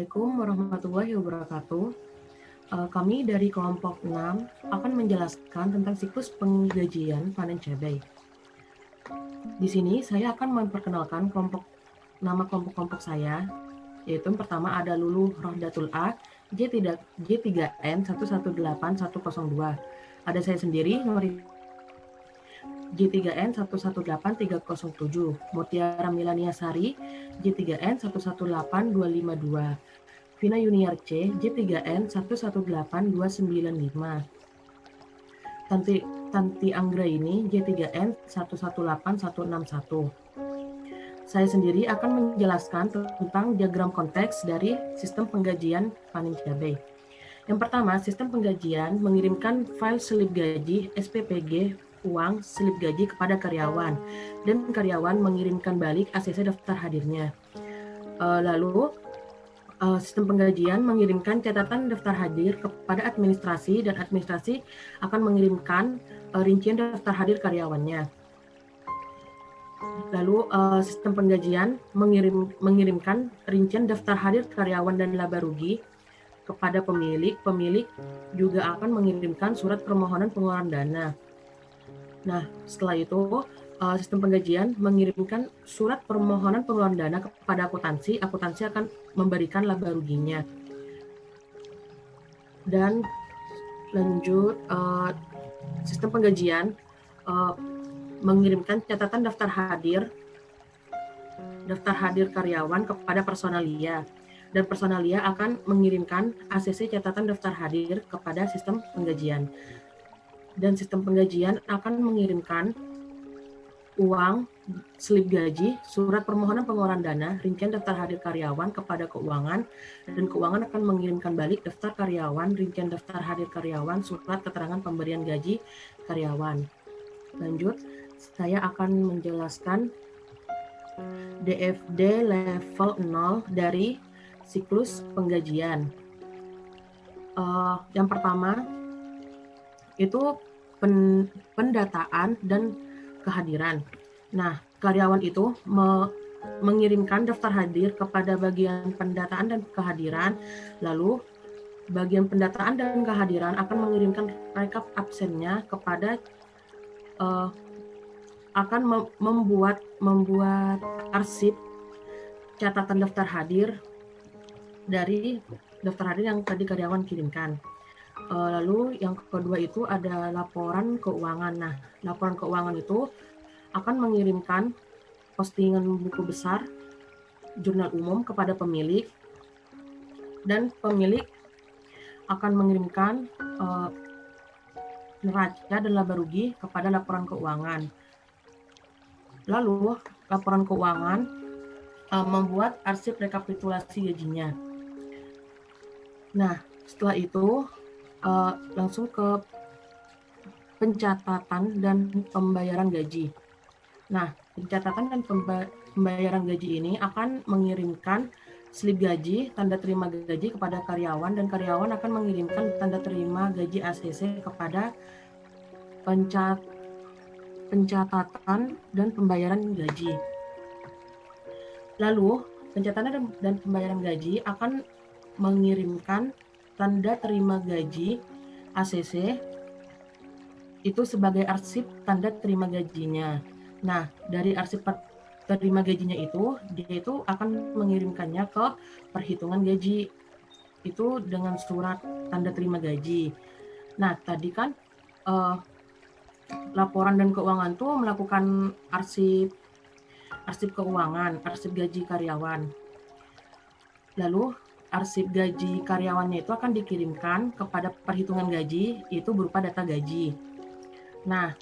Assalamualaikum warahmatullahi wabarakatuh. Kami dari kelompok 6 akan menjelaskan tentang siklus penggajian panen cabai. Di sini saya akan memperkenalkan nama kelompok-kelompok saya, yaitu yang pertama ada Luluh Rohdatul A, J3N 118102. Ada saya sendiri, nomor J3N 118307, Mutiara Milania Sari, J3N 118252. Vina Yuniar C, J3N 118295. Tanti Anggraini, J3N 118161. Saya sendiri akan menjelaskan tentang diagram konteks dari sistem penggajian panen cabai. Yang pertama, sistem penggajian mengirimkan file slip gaji SPPG uang slip gaji kepada karyawan, dan karyawan mengirimkan balik ACC daftar hadirnya. Lalu sistem penggajian mengirimkan catatan daftar hadir kepada administrasi, dan administrasi akan mengirimkan rincian daftar hadir karyawannya. Lalu sistem penggajian mengirimkan rincian daftar hadir karyawan dan laba rugi kepada pemilik. Pemilik juga akan mengirimkan surat permohonan pengeluaran dana. Nah, setelah itu sistem penggajian mengirimkan surat permohonan pengeluaran dana kepada akuntansi. Akuntansi akan memberikan laba ruginya. Dan lanjut, sistem penggajian mengirimkan catatan daftar hadir karyawan kepada personalia, dan personalia akan mengirimkan ACC catatan daftar hadir kepada sistem penggajian. Dan sistem penggajian akan mengirimkan uang, slip gaji, surat permohonan pengeluaran dana, rincian daftar hadir karyawan kepada keuangan, dan keuangan akan mengirimkan balik daftar karyawan, rincian daftar hadir karyawan, surat keterangan pemberian gaji karyawan. Lanjut, saya akan menjelaskan DFD level 0 dari siklus penggajian. Yang pertama itu pendataan dan kehadiran. Nah, karyawan itu mengirimkan daftar hadir kepada bagian pendataan dan kehadiran, lalu bagian pendataan dan kehadiran akan mengirimkan rekap absennya kepada akan membuat arsip catatan daftar hadir dari daftar hadir yang tadi karyawan kirimkan. Lalu yang kedua itu ada laporan keuangan. Nah, laporan keuangan itu akan mengirimkan postingan buku besar jurnal umum kepada pemilik, dan pemilik akan mengirimkan neraca dan laba rugi kepada laporan keuangan. Lalu laporan keuangan membuat arsip rekapitulasi gajinya. Nah, setelah itu langsung ke pencatatan dan pembayaran gaji. Nah, pencatatan dan pembayaran gaji ini akan mengirimkan slip gaji, tanda terima gaji kepada karyawan, dan karyawan akan mengirimkan tanda terima gaji ACC kepada pencatatan dan pembayaran gaji. Lalu, pencatatan dan pembayaran gaji akan mengirimkan tanda terima gaji ACC itu sebagai arsip tanda terima gajinya. Nah, dari arsip terima gajinya itu, dia itu akan mengirimkannya ke perhitungan gaji itu dengan surat tanda terima gaji. Nah, tadi kan laporan dan keuangan tuh melakukan arsip keuangan, arsip gaji karyawan. Lalu arsip gaji karyawannya itu akan dikirimkan kepada perhitungan gaji, itu berupa data gaji. Nah,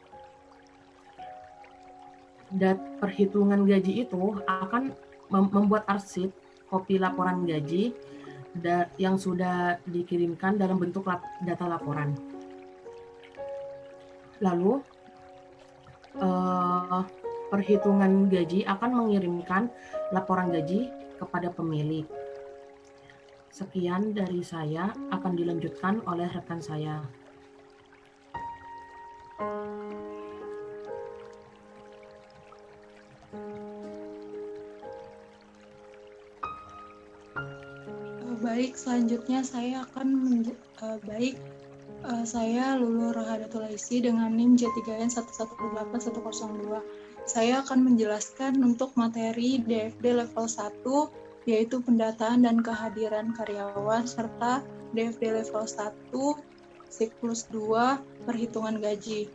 perhitungan gaji itu akan membuat arsip kopi laporan gaji yang sudah dikirimkan dalam bentuk data laporan. Lalu perhitungan gaji akan mengirimkan laporan gaji kepada pemilik. Sekian dari saya, akan dilanjutkan oleh rekan saya. Baik, selanjutnya saya akan saya Lulu Rohadatul Aisy dengan NIM J3N 1181102. Saya akan menjelaskan untuk materi DFD level 1, yaitu pendataan dan kehadiran karyawan, serta DFD level 1, siklus 2, perhitungan gaji.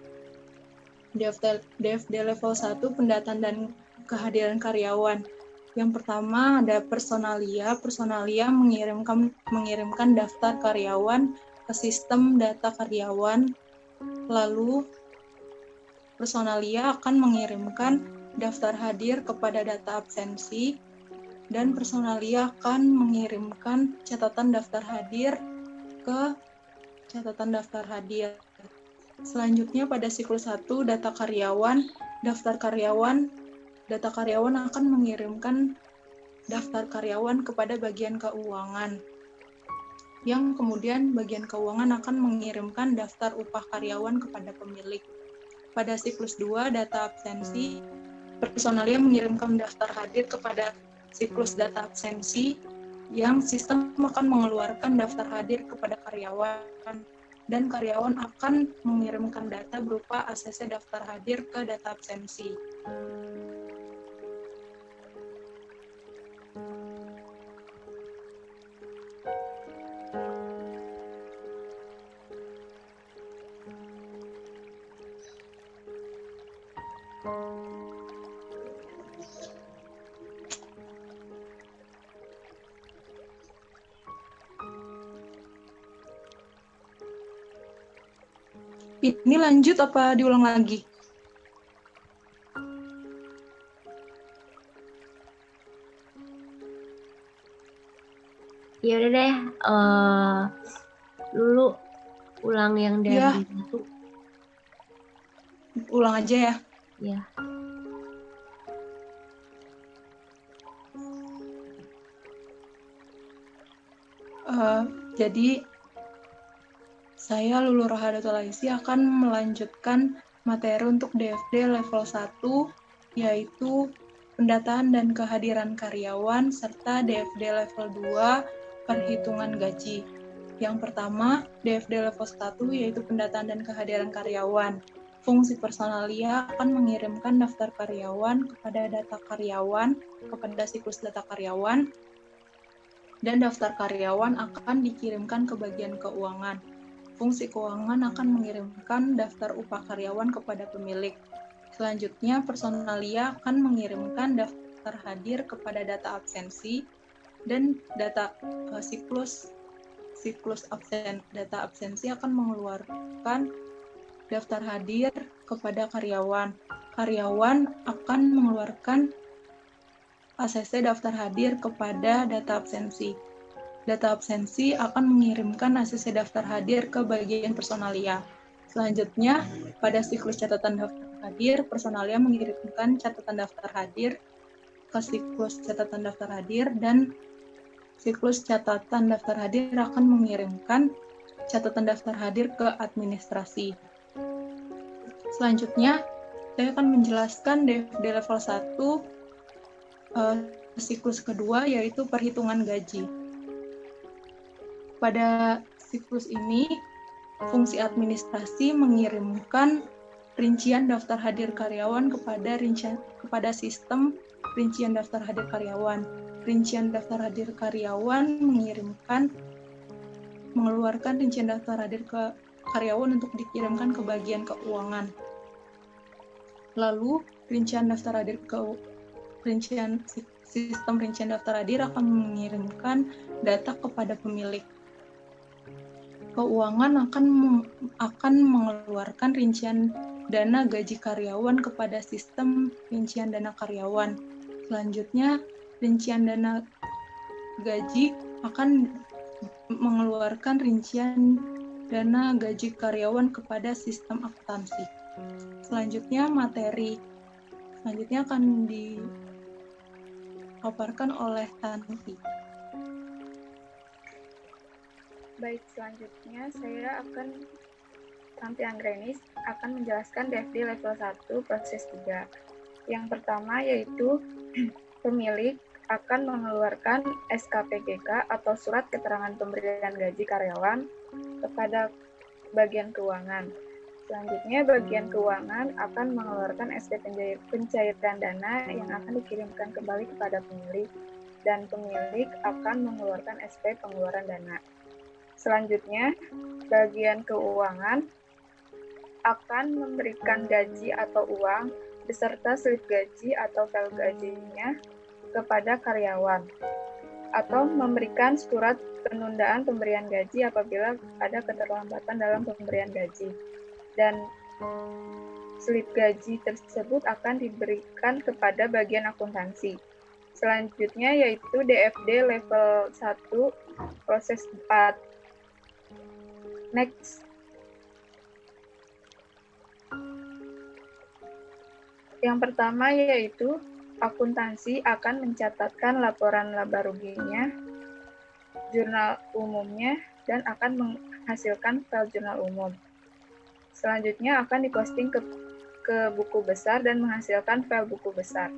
DFD level 1, pendataan dan kehadiran karyawan. Yang pertama ada personalia. Personalia mengirimkan daftar karyawan ke sistem data karyawan. Lalu personalia akan mengirimkan daftar hadir kepada data absensi, dan personalia akan mengirimkan catatan daftar hadir ke catatan daftar hadir. Selanjutnya pada siklus 1, data karyawan, data karyawan akan mengirimkan daftar karyawan kepada bagian keuangan, yang kemudian bagian keuangan akan mengirimkan daftar upah karyawan kepada pemilik. Pada siklus 2, data absensi, personalia mengirimkan daftar hadir kepada siklus data absensi, yang sistem akan mengeluarkan daftar hadir kepada karyawan, dan karyawan akan mengirimkan data berupa ACC daftar hadir ke data absensi. Ini lanjut apa diulang lagi? Ya udah deh, dulu ulang yang dari Ya. satu. Ulang aja ya. Ya. Jadi saya Lulu Rohadatul Aisy akan melanjutkan materi untuk DFD level 1, yaitu pendataan dan kehadiran karyawan, serta DFD level 2, perhitungan gaji. Yang pertama, DFD level 1, yaitu pendataan dan kehadiran karyawan. Fungsi personalia akan mengirimkan daftar karyawan kepada data karyawan, kepada siklus data karyawan, dan daftar karyawan akan dikirimkan ke bagian keuangan. Fungsi keuangan akan mengirimkan daftar upah karyawan kepada pemilik. Selanjutnya, personalia akan mengirimkan daftar hadir kepada data absensi, dan data data absensi akan mengeluarkan daftar hadir kepada karyawan. Karyawan akan mengeluarkan ACC daftar hadir kepada data absensi. Data absensi akan mengirimkan ACC daftar hadir ke bagian personalia. Selanjutnya, pada siklus catatan daftar hadir, personalia mengirimkan catatan daftar hadir ke siklus catatan daftar hadir, dan siklus catatan daftar hadir akan mengirimkan catatan daftar hadir ke administrasi. Selanjutnya, saya akan menjelaskan DFD level 1 siklus kedua, yaitu perhitungan gaji. Pada siklus ini, fungsi administrasi mengirimkan rincian daftar hadir karyawan kepada sistem rincian daftar hadir karyawan. Rincian daftar hadir karyawan mengeluarkan rincian daftar hadir ke karyawan untuk dikirimkan ke bagian keuangan. Lalu, sistem rincian daftar hadir akan mengirimkan data kepada pemilik. Keuangan akan mengeluarkan rincian dana gaji karyawan kepada sistem rincian dana karyawan. Selanjutnya, rincian dana gaji akan mengeluarkan rincian dana gaji karyawan kepada sistem akuntansi. Selanjutnya akan dipaparkan oleh Tanti. Baik, selanjutnya saya Tanti Anggranis akan menjelaskan DFD level 1 proses 3. Yang pertama yaitu pemilik akan mengeluarkan SKPGK atau Surat Keterangan Pemberian Gaji Karyawan kepada bagian keuangan. Selanjutnya, bagian keuangan akan mengeluarkan SP pencairan dana yang akan dikirimkan kembali kepada pemilik, dan pemilik akan mengeluarkan SP pengeluaran dana. Selanjutnya, bagian keuangan akan memberikan gaji atau uang beserta slip gaji atau file gajinya kepada karyawan, atau memberikan surat penundaan pemberian gaji apabila ada keterlambatan dalam pemberian gaji. Dan slip gaji tersebut akan diberikan kepada bagian akuntansi. Selanjutnya yaitu DFD level 1 proses 4. Next. Yang pertama yaitu akuntansi akan mencatatkan laporan laba ruginya, jurnal umumnya, dan akan menghasilkan file jurnal umum. Selanjutnya akan diposting ke buku besar dan menghasilkan file buku besar.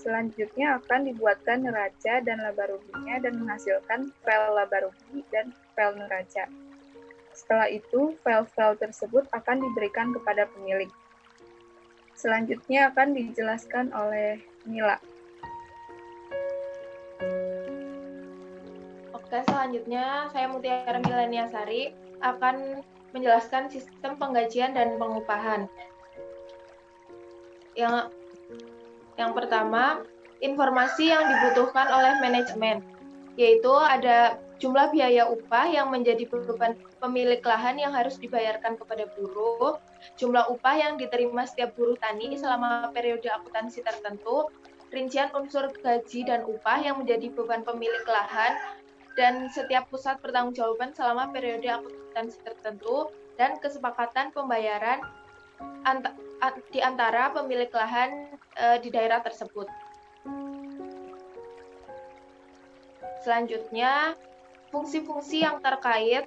Selanjutnya akan dibuatkan neraca dan laba ruginya dan menghasilkan file laba rugi dan file neraca. Setelah itu, file-file tersebut akan diberikan kepada pemilik. Selanjutnya akan dijelaskan oleh Mila. Oke, selanjutnya saya Mutiara Mileniasari akan menjelaskan sistem penggajian dan pengupahan. Yang pertama, informasi yang dibutuhkan oleh manajemen, yaitu ada jumlah biaya upah yang menjadi beban pemilik lahan yang harus dibayarkan kepada buruh, jumlah upah yang diterima setiap buruh tani selama periode akuntansi tertentu, rincian unsur gaji dan upah yang menjadi beban pemilik lahan, dan setiap pusat pertanggungjawaban selama periode akuntansi tertentu, dan kesepakatan pembayaran di antara pemilik lahan di daerah tersebut. Selanjutnya, fungsi-fungsi yang terkait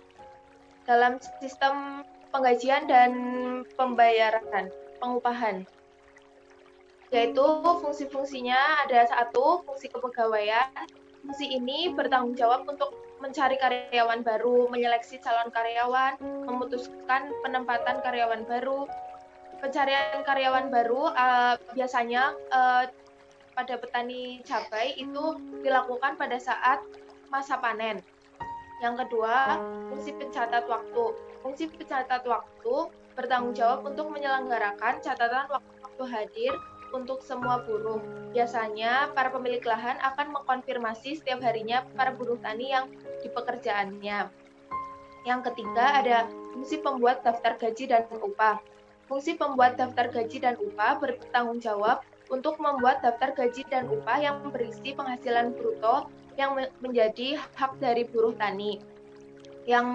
dalam sistem penggajian dan pembayaran, pengupahan. Yaitu fungsi-fungsinya ada 1, fungsi kepegawaian. Fungsi ini bertanggung jawab untuk mencari karyawan baru, menyeleksi calon karyawan, memutuskan penempatan karyawan baru. Pencarian karyawan baru biasanya pada petani cabai itu dilakukan pada saat masa panen. Yang kedua, fungsi pencatat waktu. Fungsi pencatat waktu bertanggung jawab untuk menyelenggarakan catatan waktu hadir untuk semua buruh. Biasanya para pemilik lahan akan mengkonfirmasi setiap harinya para buruh tani yang di pekerjaannya. Yang ketiga, ada fungsi pembuat daftar gaji dan upah. Fungsi pembuat daftar gaji dan upah bertanggung jawab untuk membuat daftar gaji dan upah yang berisi penghasilan bruto yang menjadi hak dari buruh tani. Yang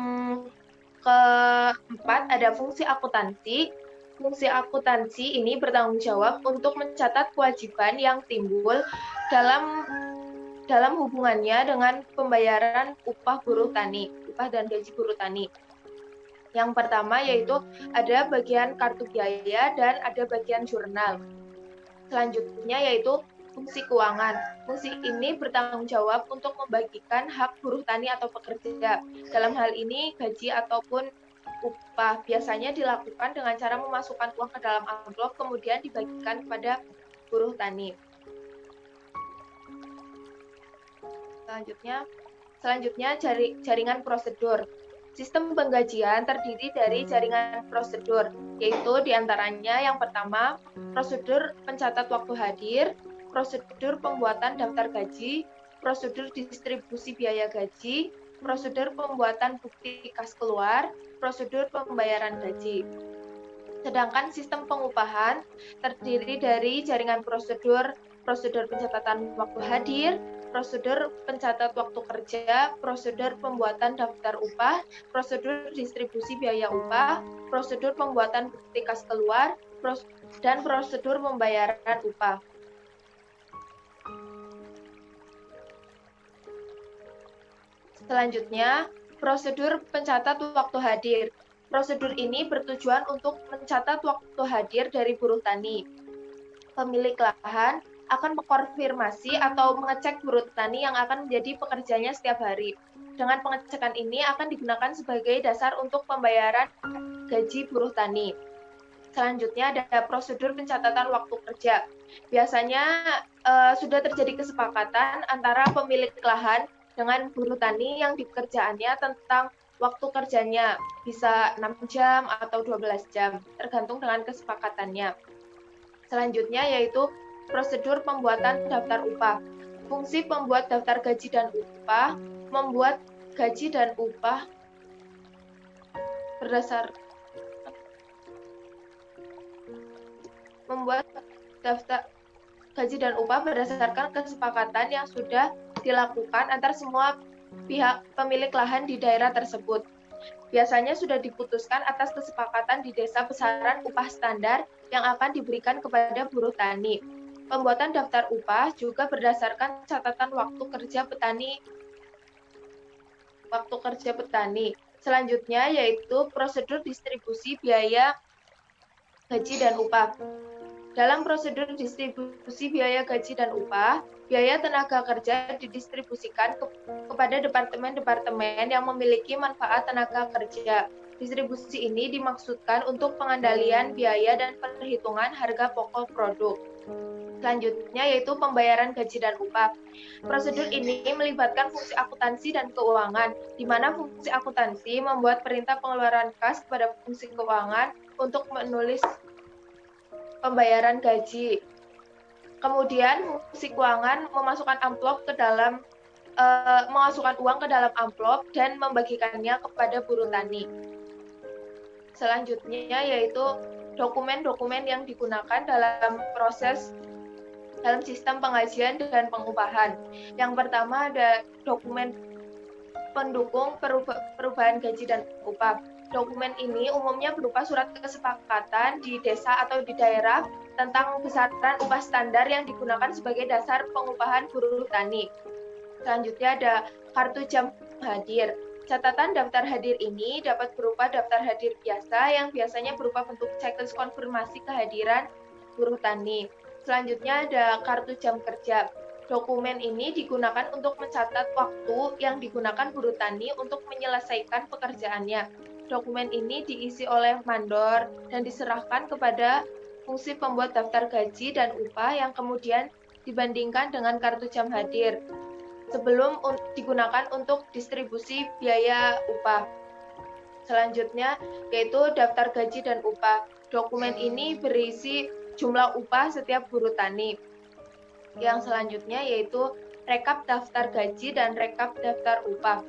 keempat, ada fungsi akuntansi. Fungsi akuntansi ini bertanggung jawab untuk mencatat kewajiban yang timbul dalam hubungannya dengan pembayaran upah buruh tani, upah dan gaji buruh tani. Yang pertama yaitu ada bagian kartu biaya dan ada bagian jurnal. Selanjutnya yaitu fungsi keuangan. Fungsi ini bertanggung jawab untuk membagikan hak buruh tani atau pekerja. Dalam hal ini gaji ataupun upah biasanya dilakukan dengan cara memasukkan uang ke dalam amplop kemudian dibagikan kepada buruh tani. Selanjutnya jaringan prosedur. Sistem penggajian terdiri dari jaringan prosedur, yaitu diantaranya yang pertama, prosedur pencatat waktu hadir, prosedur pembuatan daftar gaji, prosedur distribusi biaya gaji, prosedur pembuatan bukti kas keluar, prosedur pembayaran gaji. Sedangkan sistem pengupahan terdiri dari jaringan prosedur, prosedur pencatatan waktu hadir, prosedur pencatat waktu kerja, prosedur pembuatan daftar upah, prosedur distribusi biaya upah, prosedur pembuatan bukti kas keluar, dan prosedur pembayaran upah. Selanjutnya, prosedur pencatat waktu hadir. Prosedur ini bertujuan untuk mencatat waktu hadir dari buruh tani, pemilik lahan, akan mengkonfirmasi atau mengecek buruh tani yang akan menjadi pekerjanya setiap hari. Dengan pengecekan ini akan digunakan sebagai dasar untuk pembayaran gaji buruh tani. Selanjutnya ada prosedur pencatatan waktu kerja. Biasanya sudah terjadi kesepakatan antara pemilik lahan dengan buruh tani yang dikerjaannya tentang waktu kerjanya, bisa 6 jam atau 12 jam, tergantung dengan kesepakatannya. Selanjutnya yaitu prosedur pembuatan daftar upah. Fungsi pembuat daftar gaji dan upah, membuat gaji dan upah membuat daftar gaji dan upah berdasarkan kesepakatan yang sudah dilakukan antar semua pihak pemilik lahan di daerah tersebut. Biasanya sudah diputuskan atas kesepakatan di desa besaran upah standar yang akan diberikan kepada buruh tani. Pembuatan daftar upah juga berdasarkan catatan waktu kerja petani. Selanjutnya yaitu prosedur distribusi biaya gaji dan upah. Dalam prosedur distribusi biaya gaji dan upah, biaya tenaga kerja didistribusikan kepada departemen-departemen yang memiliki manfaat tenaga kerja. Distribusi ini dimaksudkan untuk pengendalian biaya dan perhitungan harga pokok produk. Selanjutnya yaitu pembayaran gaji dan upah. Prosedur ini melibatkan fungsi akuntansi dan keuangan, di mana fungsi akuntansi membuat perintah pengeluaran kas kepada fungsi keuangan untuk menulis pembayaran gaji. Kemudian fungsi keuangan memasukkan uang ke dalam amplop dan membagikannya kepada buruh tani. Selanjutnya yaitu dokumen-dokumen yang digunakan dalam sistem penggajian dan pengupahan. Yang pertama ada dokumen pendukung perubahan gaji dan upah. Dokumen ini umumnya berupa surat kesepakatan di desa atau di daerah tentang besaran upah standar yang digunakan sebagai dasar pengupahan buruh tani. Selanjutnya ada kartu jam hadir. Catatan daftar hadir ini dapat berupa daftar hadir biasa yang biasanya berupa bentuk checklist konfirmasi kehadiran buruh tani. Selanjutnya ada kartu jam kerja. Dokumen ini digunakan untuk mencatat waktu yang digunakan buruh tani untuk menyelesaikan pekerjaannya. Dokumen ini diisi oleh mandor dan diserahkan kepada fungsi pembuat daftar gaji dan upah yang kemudian dibandingkan dengan kartu jam hadir sebelum digunakan untuk distribusi biaya upah. Selanjutnya yaitu daftar gaji dan upah. Dokumen ini berisi jumlah upah setiap buruh tani. Yang selanjutnya yaitu rekap daftar gaji dan rekap daftar upah.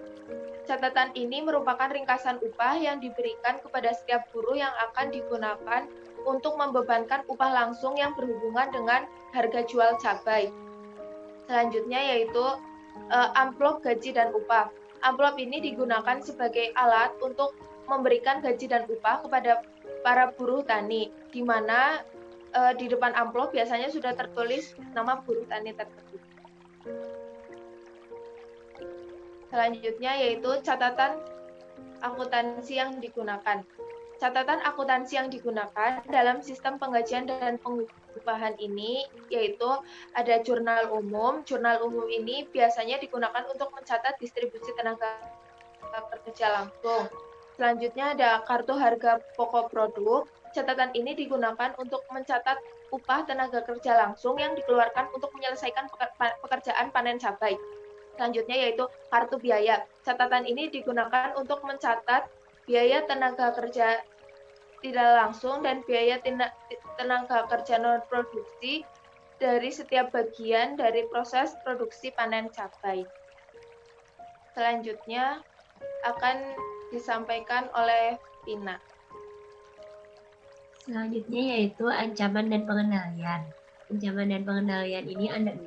Catatan ini merupakan ringkasan upah yang diberikan kepada setiap buruh yang akan digunakan untuk membebankan upah langsung yang berhubungan dengan harga jual cabai. Selanjutnya yaitu amplop gaji dan upah. Amplop ini digunakan sebagai alat untuk memberikan gaji dan upah kepada para buruh tani, di mana di depan amplop biasanya sudah tertulis nama buruh tani tersebut. Selanjutnya yaitu catatan akuntansi yang digunakan. Catatan akuntansi yang digunakan dalam sistem penggajian dan pengupahan ini yaitu ada jurnal umum. Jurnal umum ini biasanya digunakan untuk mencatat distribusi tenaga kerja langsung. Selanjutnya ada kartu harga pokok produk. Catatan ini digunakan untuk mencatat upah tenaga kerja langsung yang dikeluarkan untuk menyelesaikan pekerjaan panen cabai. Selanjutnya yaitu kartu biaya. Catatan ini digunakan untuk mencatat biaya tenaga kerja tidak langsung dan biaya tenaga kerja non-produksi dari setiap bagian dari proses produksi panen cabai. Selanjutnya akan disampaikan oleh Tina. Selanjutnya yaitu ancaman dan pengendalian. Ancaman dan pengendalian ini ada 6.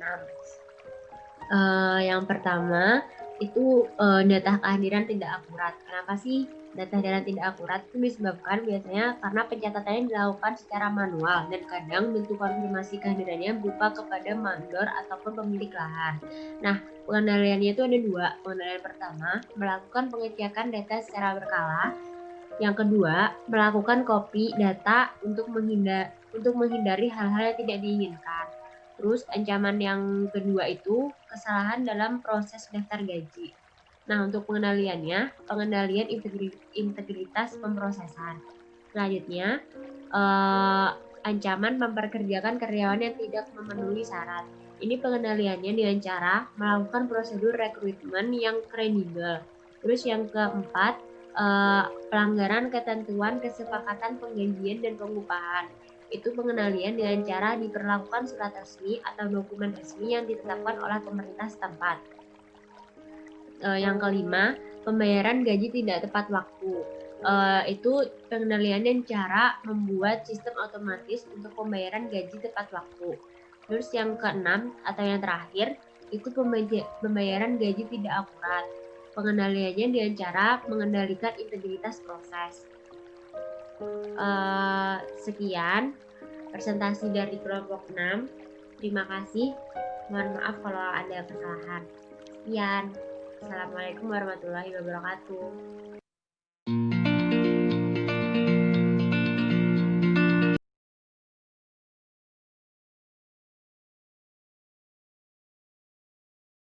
Yang pertama itu data kehadiran tidak akurat. Kenapa sih data kehadiran tidak akurat? Itu disebabkan biasanya karena pencatatannya dilakukan secara manual dan kadang bentuk konfirmasi kehadirannya berupa kepada mandor ataupun pemilik lahan. Nah, pengendaliannya itu ada 2. Pengendalian pertama, melakukan pengecekan data secara berkala. Yang kedua, melakukan copy data untuk menghindari hal-hal yang tidak diinginkan. Terus ancaman yang kedua itu kesalahan dalam proses daftar gaji. Nah, untuk pengendaliannya, pengendalian integritas pemrosesan. Selanjutnya, ancaman memperkerjakan karyawan yang tidak memenuhi syarat. Ini pengendaliannya dengan cara melakukan prosedur rekrutmen yang kredibel. Terus yang keempat, pelanggaran ketentuan kesepakatan penggajian dan pengupahan. Itu pengendalian dengan cara diperlakukan surat resmi atau dokumen resmi yang ditetapkan oleh pemerintah setempat. Yang kelima, pembayaran gaji tidak tepat waktu. Itu pengendalian dan cara membuat sistem otomatis untuk pembayaran gaji tepat waktu. Terus yang keenam atau yang terakhir, itu pembayaran gaji tidak akurat. Pengendaliannya dengan cara mengendalikan integritas proses. Sekian presentasi dari kelompok 6. Terima kasih. Mohon maaf kalau ada kesalahan. Sekian. Assalamualaikum warahmatullahi wabarakatuh.